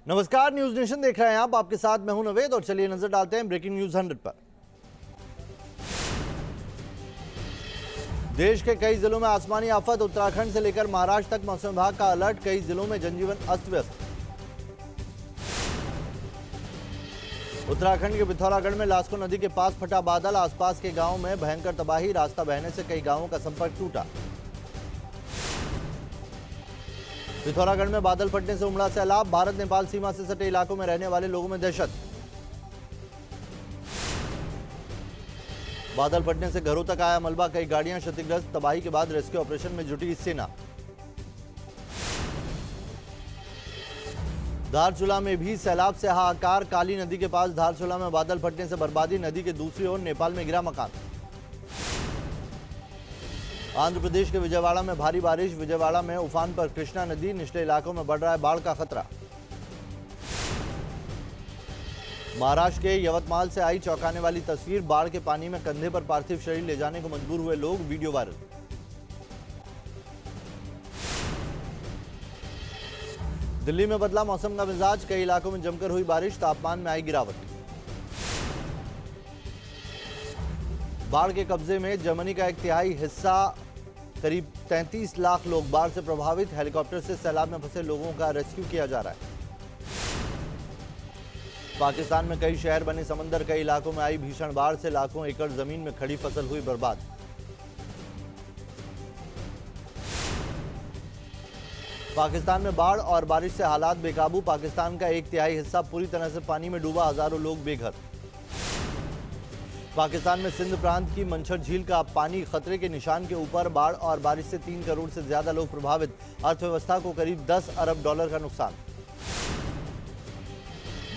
नमस्कार, news nation देख रहे हैं आप। आपके साथ मैं हूं नवेद और चलिए नजर डालते हैं ब्रेकिंग न्यूज 100 पर। देश के कई जिलों में आसमानी आफत, उत्तराखंड से लेकर महाराष्ट्र तक मौसम विभाग का अलर्ट। कई जिलों में जनजीवन अस्त व्यस्त। उत्तराखंड के पिथौरागढ़ में लास्को नदी के पास फटा बादल, आसपास के गांवों में भयंकर तबाही। रास्ता बहने से कई गांवों का संपर्क टूटा। पिथौरागढ़ में बादल फटने से उमड़ा सैलाब, भारत नेपाल सीमा से सटे इलाकों में रहने वाले लोगों में दहशत। बादल फटने से घरों तक आया मलबा, कई गाड़ियां क्षतिग्रस्त। तबाही के बाद रेस्क्यू ऑपरेशन में जुटी सेना। धारचूला में भी सैलाब से हाहाकार, काली नदी के पास धारचूला में बादल फटने से बर्बादी। नदी के दूसरी ओर नेपाल में गिरा मकान। आंध्र प्रदेश के विजयवाड़ा में भारी बारिश, विजयवाड़ा में उफान पर कृष्णा नदी। निचले इलाकों में बढ़ रहा है बाढ़ का खतरा। महाराष्ट्र के यवतमाल से आई चौंकाने वाली तस्वीर, बाढ़ के पानी में कंधे पर पार्थिव शरीर ले जाने को मजबूर हुए लोग, वीडियो वायरल। दिल्ली में बदला मौसम का मिजाज, कई इलाकों में जमकर हुई बारिश, तापमान में आई गिरावट। बाढ़ के कब्जे में जर्मनी का 1/3 हिस्सा, करीब 33 लाख लोग बाढ़ से प्रभावित। हेलीकॉप्टर से सैलाब में फंसे लोगों का रेस्क्यू किया जा रहा है। पाकिस्तान में कई शहर बने समंदर, कई इलाकों में आई भीषण बाढ़ से लाखों एकड़ जमीन में खड़ी फसल हुई बर्बाद। पाकिस्तान में बाढ़ और बारिश से हालात बेकाबू, पाकिस्तान का 1/3 हिस्सा पूरी तरह से पानी में डूबा, हजारों लोग बेघर। पाकिस्तान में सिंध प्रांत की मंछर झील का पानी खतरे के निशान के ऊपर, बाढ़ और बारिश से 3 करोड़ से ज्यादा लोग प्रभावित, अर्थव्यवस्था को करीब $10 अरब का नुकसान।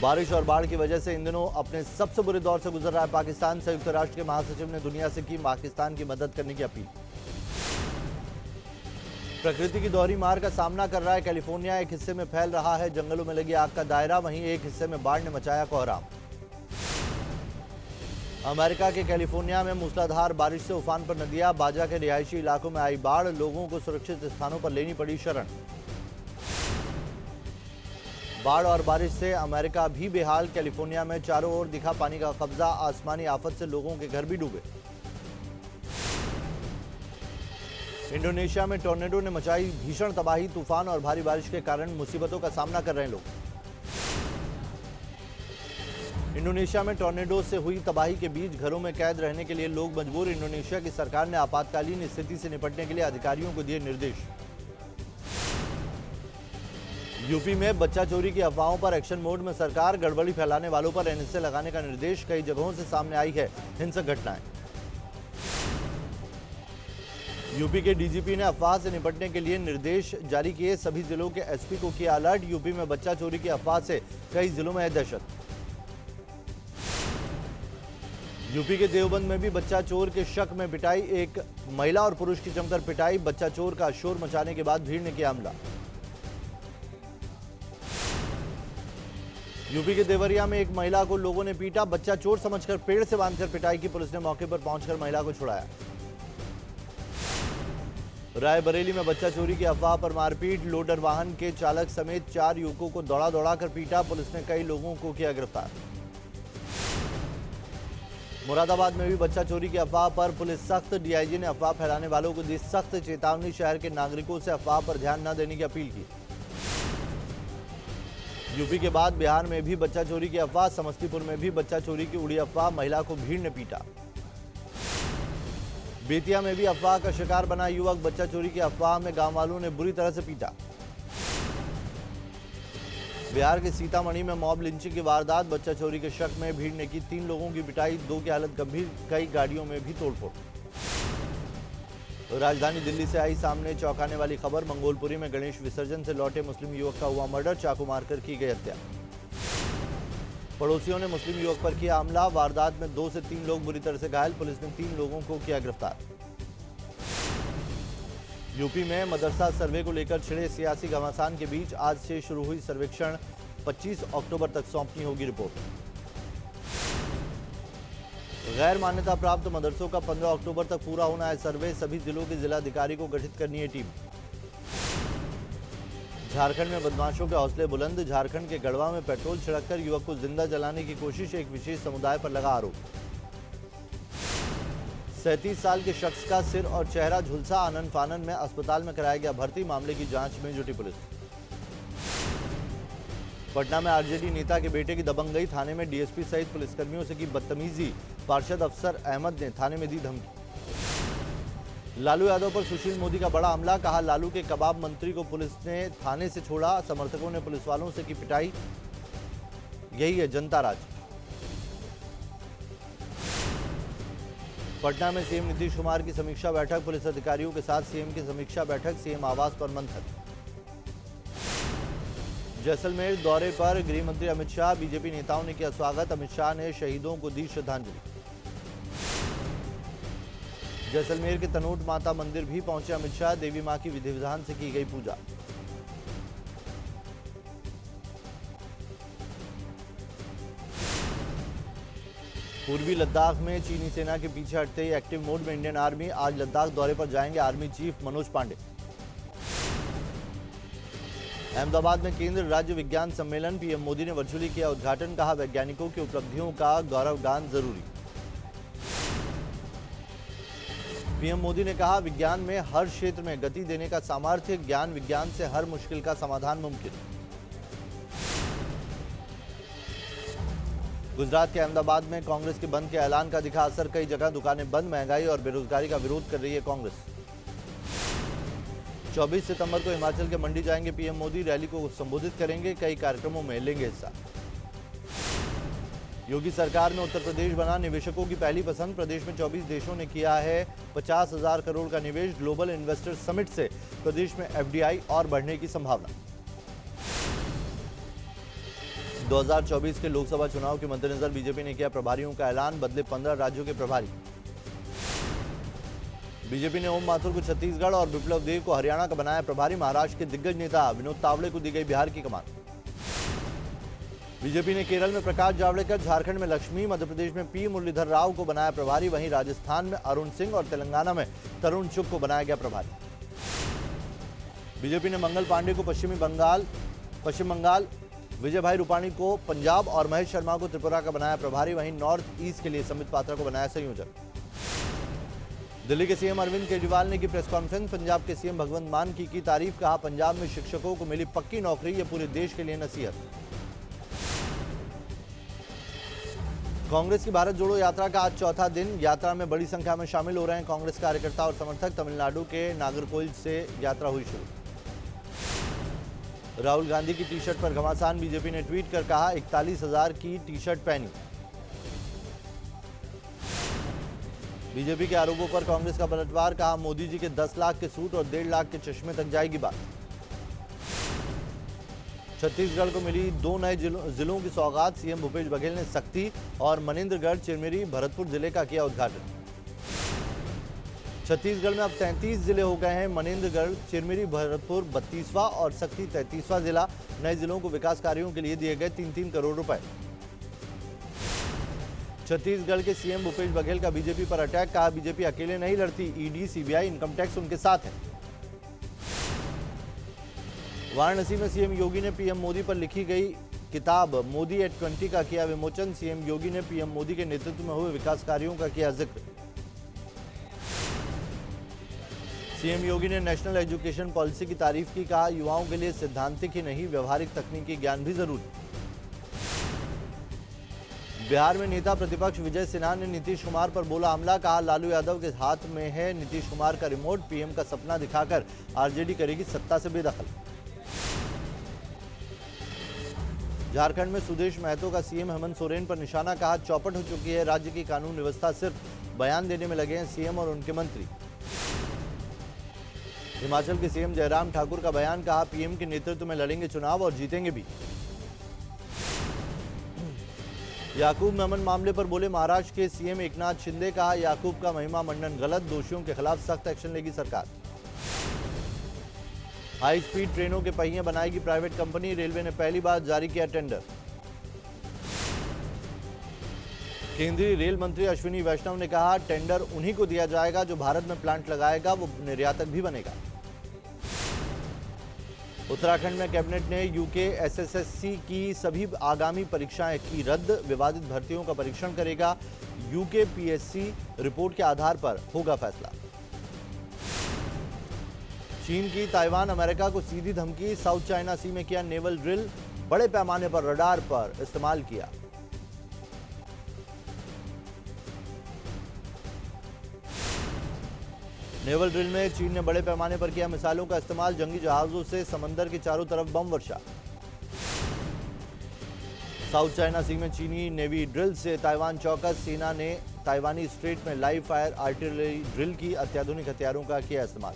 बारिश और बाढ़ की वजह से इन दिनों अपने सबसे बुरे दौर से गुजर रहा है पाकिस्तान। संयुक्त राष्ट्र के महासचिव ने दुनिया से की पाकिस्तान की मदद करने की अपील। प्रकृति की दोहरी मार का सामना कर रहा है कैलिफोर्निया, एक हिस्से में फैल रहा है जंगलों में लगी आग का दायरा, वहीं एक हिस्से में बाढ़ ने मचाया कोहराम। अमेरिका के कैलिफोर्निया में मूसलाधार बारिश से उफान पर नदियां, बाजा के रिहायशी इलाकों में आई बाढ़, लोगों को सुरक्षित स्थानों पर लेनी पड़ी शरण। बाढ़ और बारिश से अमेरिका भी बेहाल, कैलिफोर्निया में चारों ओर दिखा पानी का कब्जा, आसमानी आफत से लोगों के घर भी डूबे। इंडोनेशिया में टॉर्नेडो ने मचाई भीषण तबाही, तूफान और भारी बारिश के कारण मुसीबतों का सामना कर रहे हैं लोग। इंडोनेशिया में टॉर्नेडो से हुई तबाही के बीच घरों में कैद रहने के लिए लोग मजबूर। इंडोनेशिया की सरकार ने आपातकालीन स्थिति से निपटने के लिए अधिकारियों को दिए निर्देश। यूपी में बच्चा चोरी की अफवाहों पर एक्शन मोड में सरकार, गड़बड़ी फैलाने वालों पर एनएसए लगाने का निर्देश। कई जगहों से सामने आई है हिंसक घटनाएं। यूपी के डीजीपी ने अफवाह से निपटने के लिए निर्देश जारी किए, सभी जिलों के एसपी को किया अलर्ट। यूपी में बच्चा चोरी की अफवाह से कई जिलों में है दहशत। यूपी के देवबंद में भी बच्चा चोर के शक में पिटाई, एक महिला और पुरुष की जमकर पिटाई, बच्चा चोर का शोर मचाने के बाद भीड़ ने किया हमला। यूपी के देवरिया में एक महिला को लोगों ने पीटा, बच्चा चोर समझकर पेड़ से बांधकर पिटाई की, पुलिस ने मौके पर पहुंचकर महिला को छुड़ाया। रायबरेली में बच्चा चोरी की अफवाह पर मारपीट, लोडर वाहन के चालक समेत 4 युवकों को दौड़ा दौड़ाकर पीटा, पुलिस ने कई लोगों को किया गिरफ्तार। मुरादाबाद में भी बच्चा चोरी की अफवाह पर पुलिस सख्त, डीआईजी ने अफवाह फैलाने वालों को दी सख्त चेतावनी, शहर के नागरिकों से अफवाह पर ध्यान न देने की अपील की। यूपी के बाद बिहार में भी बच्चा चोरी की अफवाह, समस्तीपुर में भी बच्चा चोरी की उड़ी अफवाह, महिला को भीड़ ने पीटा। बेतिया में भी अफवाह का शिकार बना युवक, बच्चा चोरी की अफवाह में गांव वालों ने बुरी तरह से पीटा। बिहार के सीतामढ़ी में मॉब लिंचिंग की वारदात, बच्चा चोरी के शक में भीड़ ने की 3 लोगों की पिटाई, 2 की हालत गंभीर, कई गाड़ियों में भी तोड़फोड़। राजधानी दिल्ली से आई सामने चौंकाने वाली खबर, मंगोलपुरी में गणेश विसर्जन से लौटे मुस्लिम युवक का हुआ मर्डर, चाकू मारकर की गई हत्या। पड़ोसियों ने मुस्लिम युवक पर किया हमला, वारदात में 2 से 3 लोग बुरी तरह से घायल, पुलिस ने 3 लोगों को किया गिरफ्तार। यूपी में मदरसा सर्वे को लेकर छिड़े सियासी घमासान के बीच आज से शुरू हुई सर्वेक्षण, 25 अक्टूबर तक सौंपनी होगी रिपोर्ट। गैर मान्यता प्राप्त मदरसों का 15 अक्टूबर तक पूरा होना है सर्वे, सभी जिलों के जिलाधिकारी को गठित करनी है टीम। झारखंड में बदमाशों के हौसले बुलंद। झारखंड के गढ़वा में पेट्रोल छिड़ककर युवक को जिंदा जलाने की कोशिश, एक विशेष समुदाय पर लगा आरोप। 37 साल के शख्स का सिर और चेहरा झुलसा, आनन फानन में अस्पताल में कराया गया भर्ती। मामले की जांच में जुटी पुलिस। पटना में आरजेडी नेता के बेटे की दबंगई, थाने में डीएसपी सहित पुलिसकर्मियों से की बदतमीजी। पार्षद अफसर अहमद ने थाने में दी धमकी। लालू यादव पर सुशील मोदी का बड़ा हमला, कहा लालू के कबाब मंत्री को पुलिस ने थाने से छोड़ा, समर्थकों ने पुलिस वालों से की पिटाई। यही है जनता राज। पटना में सीएम नीतीश कुमार की समीक्षा बैठक, पुलिस अधिकारियों के साथ सीएम की समीक्षा बैठक, सीएम आवास पर मंथन। जैसलमेर दौरे पर गृह मंत्री अमित शाह, बीजेपी नेताओं ने किया स्वागत। अमित शाह ने शहीदों को दी श्रद्धांजलि। जैसलमेर के तनोट माता मंदिर भी पहुंचे अमित शाह, देवी मां की विधि विधान से की गई पूजा। पूर्वी लद्दाख में चीनी सेना के पीछे हटते ही एक्टिव मोड में इंडियन आर्मी, आज लद्दाख दौरे पर जाएंगे आर्मी चीफ मनोज पांडे। अहमदाबाद में केंद्र राज्य विज्ञान सम्मेलन, पीएम मोदी ने वर्चुअली किया उद्घाटन, कहा वैज्ञानिकों की उपलब्धियों का गौरवगान जरूरी। पीएम मोदी ने कहा विज्ञान में हर क्षेत्र में गति देने का सामर्थ्य, ज्ञान विज्ञान से हर मुश्किल का समाधान मुमकिन। गुजरात के अहमदाबाद में कांग्रेस के बंद के ऐलान का दिखा असर, कई जगह दुकानें बंद, महंगाई और बेरोजगारी का विरोध कर रही है कांग्रेस। 24 सितंबर को हिमाचल के मंडी जाएंगे पीएम मोदी, रैली को संबोधित करेंगे, कई कार्यक्रमों में लेंगे हिस्सा। योगी सरकार में उत्तर प्रदेश बना निवेशकों की पहली पसंद, प्रदेश में 24 देशों ने किया है 50,000 करोड़ का निवेश। ग्लोबल इन्वेस्टर समिट से प्रदेश में एफडीआई और बढ़ने की संभावना। 2024 के लोकसभा चुनाव के मद्देनजर बीजेपी ने किया प्रभारियों का ऐलान, बदले 15 राज्यों के प्रभारी। बीजेपी ने ओम माथुर को छत्तीसगढ़ और विप्लव देव को हरियाणा का बनाया प्रभारी। महाराष्ट्र के दिग्गज नेता विनोद तावड़े को दी गई बिहार की कमान। बीजेपी ने केरल में प्रकाश जावड़ेकर, झारखंड में लक्ष्मी, मध्य प्रदेश में पी मुरलीधर राव को बनाया प्रभारी। वहीं राजस्थान में अरुण सिंह और तेलंगाना में तरुण चुग को बनाया गया प्रभारी। बीजेपी ने मंगल पांडे को पश्चिम बंगाल, विजय भाई रूपाणी को पंजाब और महेश शर्मा को त्रिपुरा का बनाया प्रभारी। वहीं नॉर्थ ईस्ट के लिए समित पात्रा को बनाया संयोजक। दिल्ली के सीएम अरविंद केजरीवाल ने की प्रेस कॉन्फ्रेंस, पंजाब के सीएम भगवंत मान की तारीफ, कहा पंजाब में शिक्षकों को मिली पक्की नौकरी, ये पूरे देश के लिए नसीहत। कांग्रेस की भारत जोड़ो यात्रा का आज चौथा दिन, यात्रा में बड़ी संख्या में शामिल हो रहे हैं कांग्रेस कार्यकर्ता और समर्थक। तमिलनाडु के नागरकोइल से यात्रा हुई शुरू। राहुल गांधी की टी शर्ट पर घमासान, बीजेपी ने ट्वीट कर कहा 41,000 की टी शर्ट पहनी। बीजेपी के आरोपों पर कांग्रेस का पलटवार, कहा मोदी जी के 10 लाख के सूट और 1.5 लाख के चश्मे तक जाएगी बात। छत्तीसगढ़ को मिली 2 नए जिलों की सौगात, सीएम भूपेश बघेल ने सक्ती और मनेंद्रगढ़, चिरमिरी, भरतपुर जिले का किया उद्घाटन। छत्तीसगढ़ में अब 33 जिले हो गए हैं, मनेंद्रगढ़, चिरमिरी, भरतपुर 32वां और सक्ती 33वां जिला। नए जिलों को विकास कार्यों के लिए दिए गए 3-3 करोड़ रुपए। छत्तीसगढ़ के सीएम भूपेश बघेल का बीजेपी पर अटैक, कहा बीजेपी अकेले नहीं लड़ती, ईडी, सीबीआई, इनकम टैक्स उनके साथ है। वाराणसी में सीएम योगी ने पीएम मोदी पर लिखी गई किताब मोदी एट 20 का किया विमोचन। सीएम योगी ने पीएम मोदी के नेतृत्व में हुए विकास कार्यों का किया जिक्र। सीएम योगी ने नेशनल एजुकेशन पॉलिसी की तारीफ की, कहा युवाओं के लिए सिद्धांतिक ही नहीं व्यवहारिक तकनीकी ज्ञान भी जरूरी। बिहार में नेता प्रतिपक्ष विजय सिन्हा ने नीतीश कुमार पर बोला हमला, कहा लालू यादव के हाथ में है नीतीश कुमार का रिमोट, पीएम का सपना दिखाकर आरजेडी करेगी सत्ता से बेदखल। झारखंड में सुदेश महतो का सीएम हेमंत सोरेन पर निशाना, कहा चौपट हो चुकी है राज्य की कानून व्यवस्था, सिर्फ बयान देने में लगे हैं सीएम और उनके मंत्री। हिमाचल के सीएम जयराम ठाकुर का बयान, कहा पीएम के नेतृत्व में लड़ेंगे चुनाव और जीतेंगे भी। याकूब मेमन मामले पर बोले महाराष्ट्र के सीएम एकनाथ शिंदे, कहा याकूब का महिमा मंडन गलत, दोषियों के खिलाफ सख्त एक्शन लेगी सरकार। हाई स्पीड ट्रेनों के पहिए बनाएगी प्राइवेट कंपनी, रेलवे ने पहली बार जारी किया टेंडर। केंद्रीय रेल मंत्री अश्विनी वैष्णव ने कहा टेंडर उन्हीं को दिया जाएगा जो भारत में प्लांट लगाएगा, वो निर्यातक भी बनेगा। उत्तराखंड में कैबिनेट ने यूके एसएससी की सभी आगामी परीक्षाएं की रद्द। विवादित भर्तियों का परीक्षण करेगा यूके पीएससी। रिपोर्ट के आधार पर होगा फैसला। चीन की ताइवान अमेरिका को सीधी धमकी। साउथ चाइना सी में किया नेवल ड्रिल। बड़े पैमाने पर रडार पर इस्तेमाल किया। नेवल ड्रिल में चीन ने बड़े पैमाने पर किया मिसाइलों का इस्तेमाल। जंगी जहाजों से समंदर के चारों तरफ बम वर्षा। साउथ चाइना सी में चीनी नेवी ड्रिल से ताइवान चौकस। सेना ने ताइवानी स्ट्रेट में लाइव फायर आर्टिलरी ड्रिल की। अत्याधुनिक हथियारों का किया इस्तेमाल।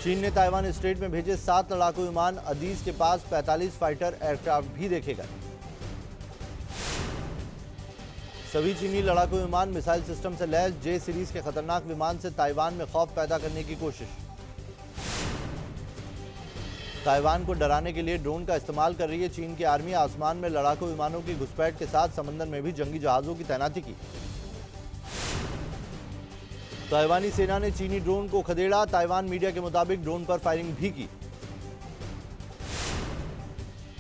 चीन ने ताइवान स्ट्रेट में भेजे 7 लड़ाकू विमान। अदीज के पास 45 फाइटर एयरक्राफ्ट भी देखे गए। सभी चीनी लड़ाकू विमान मिसाइल सिस्टम से लैस। जे सीरीज के खतरनाक विमान से ताइवान में खौफ पैदा करने की कोशिश। ताइवान को डराने के लिए ड्रोन का इस्तेमाल कर रही है चीन की आर्मी। आसमान में लड़ाकू विमानों की घुसपैठ के साथ समंदर में भी जंगी जहाजों की तैनाती की। ताइवानी सेना ने चीनी ड्रोन को खदेड़ा। ताइवान मीडिया के मुताबिक ड्रोन पर फायरिंग भी की।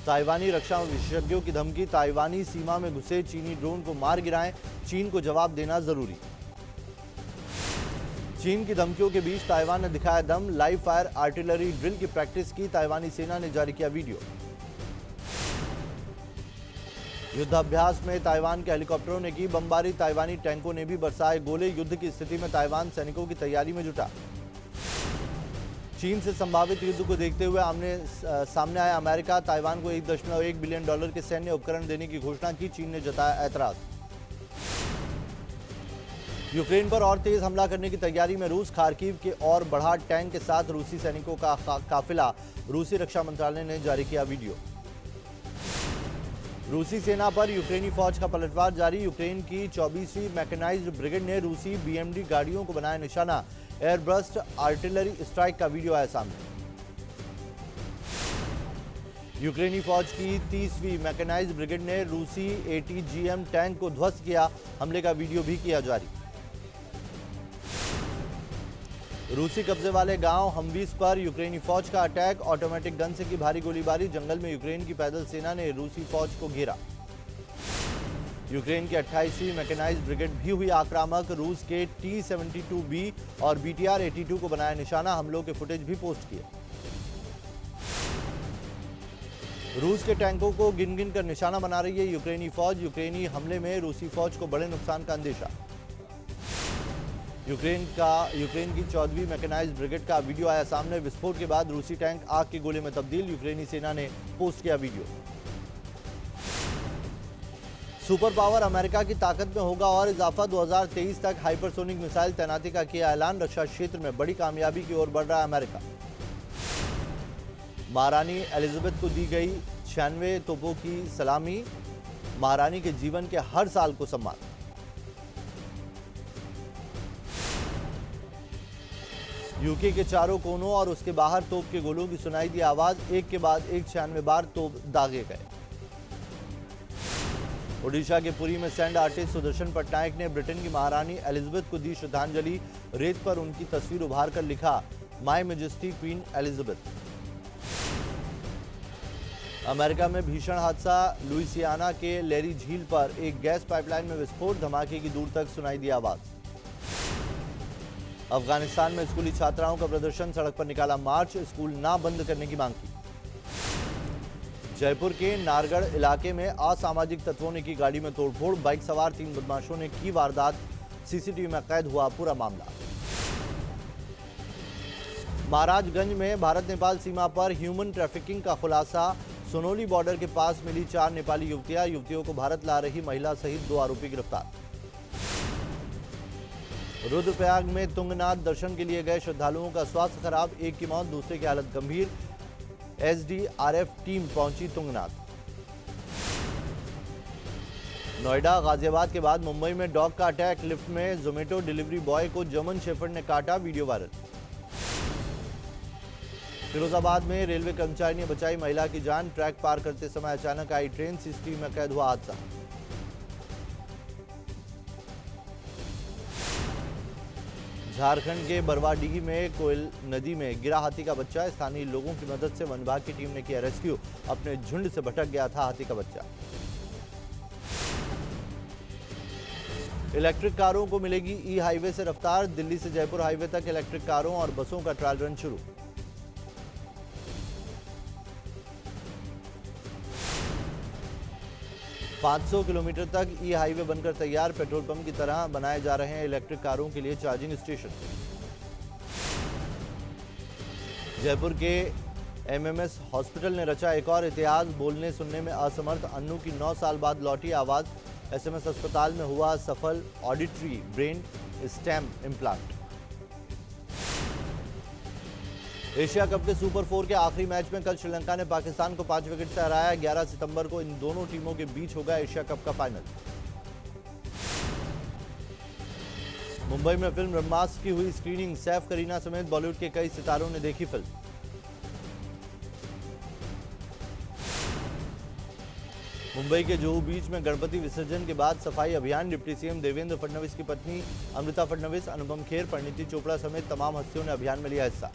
ताइवानी रक्षा विशेषज्ञों की धमकी। ताइवानी सीमा में घुसे चीनी ड्रोन को मार गिराएं। चीन को जवाब देना जरूरी। चीन की धमकियों के बीच ताइवान ने दिखाया दम। लाइव फायर आर्टिलरी ड्रिल की प्रैक्टिस की। ताइवानी सेना ने जारी किया वीडियो। युद्धाभ्यास में ताइवान के हेलीकॉप्टरों ने की बमबारी। ताइवानी टैंकों ने भी बरसाए गोले। युद्ध की स्थिति में ताइवान सैनिकों की तैयारी में जुटा। चीन से संभावित युद्ध को देखते हुए सामने आया अमेरिका। ताइवान को $1.1 बिलियन के सैन्य उपकरण देने की घोषणा की। चीन ने जताया ऐतराज। यूक्रेन पर और तेज हमला करने की तैयारी में रूस। खार्किव के और बढ़ा टैंक के साथ रूसी सैनिकों का काफिला। रूसी रक्षा मंत्रालय ने जारी किया वीडियो। रूसी सेना पर यूक्रेनी फौज का पलटवार जारी। यूक्रेन की 24वीं मैकेनाइज्ड ब्रिगेड ने रूसी बीएमडी गाड़ियों को बनाया निशाना। एयरब्रस्ट आर्टिलरी स्ट्राइक का वीडियो आया सामने। यूक्रेनी फौज की 30वीं मैकेनाइज्ड ब्रिगेड ने रूसी ATGM टैंक को ध्वस्त किया। हमले का वीडियो भी किया जारी। रूसी कब्जे वाले गांव हमवीस पर यूक्रेनी फौज का अटैक। ऑटोमेटिक गन से की भारी गोलीबारी। जंगल में यूक्रेन की पैदल सेना ने रूसी फौज को घेरा। यूक्रेन की 28वीं मैकेनाइज्ड ब्रिगेड भी हुई आक्रामक। रूस के T-72B और BTR-82 को बनाया निशाना। हमलों के फुटेज भी पोस्ट किए। रूस के टैंकों को गिन गिन कर निशाना बना रही है यूक्रेनी फौज। यूक्रेनी हमले में रूसी फौज को बड़े नुकसान का अंदेशा। यूक्रेन की 14वीं मैकेनाइज्ड ब्रिगेड का वीडियो आया सामने। विस्फोट के बाद रूसी टैंक आग के गोले में तब्दील। यूक्रेनी सेना ने पोस्ट किया वीडियो। सुपर पावर अमेरिका की ताकत में होगा और इजाफा। 2023 तक हाइपरसोनिक मिसाइल तैनाती का किया ऐलान। रक्षा क्षेत्र में बड़ी कामयाबी की ओर बढ़ रहा है अमेरिका। महारानी एलिजाबेथ को दी गई 96 तोपों की सलामी। महारानी के जीवन के हर साल को सम्मान। यूके के चारों कोनों और उसके बाहर तोप के गोलों की सुनाई दी आवाज। एक के बाद एक 96 बार तोप दागे गए। ओडिशा के पुरी में सैंड आर्टिस्ट सुदर्शन पटनायक ने ब्रिटेन की महारानी एलिजाबेथ को दी श्रद्धांजलि। रेत पर उनकी तस्वीर उभार कर लिखा, my majesty queen Elizabeth. America में भीषण हादसा। लुइसियाना के लेरी झील पर एक गैस पाइपलाइन में विस्फोट। धमाके की दूर तक सुनाई दी आवाज। अफगानिस्तान में स्कूली छात्राओं का प्रदर्शन। सड़क पर निकाला मार्च। स्कूल ना बंद करने की मांग की। जयपुर के नारगढ़ इलाके में असामाजिक तत्वों ने की गाड़ी में तोड़फोड़। बाइक सवार 3 बदमाशों ने की वारदात। सीसीटीवी में कैद हुआ पूरा मामला। महाराजगंज में भारत नेपाल सीमा पर ह्यूमन ट्रैफिकिंग का खुलासा। सोनोली बॉर्डर के पास मिली 4 नेपाली युवतियों को भारत ला रही महिला सहित 2 आरोपी गिरफ्तार। रुद्रप्रयाग में तुंगनाथ दर्शन के लिए गए श्रद्धालुओं का स्वास्थ्य खराब। एक की मौत, दूसरे की हालत गंभीर। SDRF टीम पहुंची तुंगनाथ। नोएडा गाजियाबाद के बाद मुंबई में डॉग का अटैक। लिफ्ट में जोमेटो डिलीवरी बॉय को जर्मन शेफर्ड ने काटा। Video viral. फिरोजाबाद में रेलवे कर्मचारी ने बचाई महिला की जान। ट्रैक पार करते समय अचानक आई ट्रेन। सीसीटीवी में कैद हुआ हादसा। झारखंड के बरवाडीही में कोयल नदी में गिरा हाथी का बच्चा। स्थानीय लोगों की मदद से वन विभाग की टीम ने किया रेस्क्यू। अपने झुंड से भटक गया था हाथी का बच्चा। इलेक्ट्रिक कारों को मिलेगी ई हाईवे से रफ्तार। दिल्ली से जयपुर हाईवे तक इलेक्ट्रिक कारों और बसों का ट्रायल रन शुरू। $500 किलोमीटर तक ई हाईवे बनकर तैयार। पेट्रोल पंप की तरह बनाए जा रहे हैं इलेक्ट्रिक कारों के लिए चार्जिंग स्टेशन। जयपुर के एमएमएस हॉस्पिटल ने रचा एक और इतिहास। बोलने सुनने में असमर्थ अन्नू की 9 साल बाद लौटी आवाज। एसएमएस अस्पताल में हुआ सफल auditory brain stem implant. Asia cup के सुपर 4 के आखिरी मैच में कल श्रीलंका ने पाकिस्तान को 5 विकेट से हराया। 11 सितंबर को इन दोनों टीमों के बीच होगा एशिया कप का फाइनल। मुंबई में फिल्म ब्रह्मास्त्र की हुई स्क्रीनिंग। सैफ, करीना समेत बॉलीवुड के कई सितारों ने देखी फिल्म। मुंबई के जुहू बीच में गणपति विसर्जन के बाद सफाई अभियान। डिप्टी सीएम देवेंद्र फडणवीस की पत्नी अमृता फडणवीस, अनुपम खेर, परिणीति चोपड़ा समेत तमाम हस्तियों ने अभियान में लिया हिस्सा।